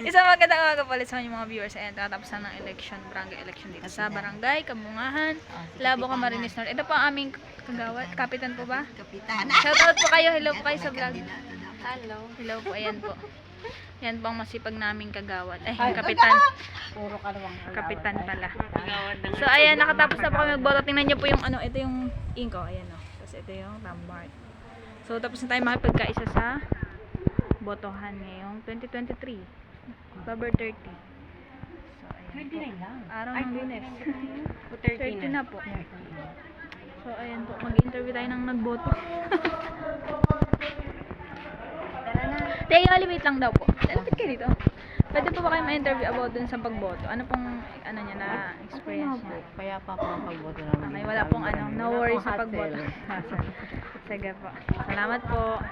Isang magandang umaga pala sa inyo mga viewers. Ayan, tatapos na ng election, barangay election dito sa barangay Kabungahan, Labo, Camarines Norte. Ito po ang aming kagawad. Kapitan po ba? Kapitan. Shoutout po kayo. Hello po kayo sa vlog. Hello. Hello po, ayan po. Yan po ang masipag naming kagawad. Ay, kapitan. Puro kalawang Kapitan pala. So, ayan, nakatapos na po kami magboto. Tingnan nyo po yung ano, ito yung inko. Ayan o. Tapos ito yung tambart. So, tapos na tayo makipagkaisa sa botohan ngayong 2023. October 30. So, ayan po. Araw ng Lunes. 30 na po. So, ayan po. Mag-interview tayo ng nagboto. Teka, wait lang daw po. Lapit kayo dito. Pwede po ba kayo ma-interview about dun sa pagboto? Ano pong, ano niya na experience niya? Kaya pa ako ang pagboto namin. Okay, wala pong ano, no worries sa pagboto. Sige po. Salamat po.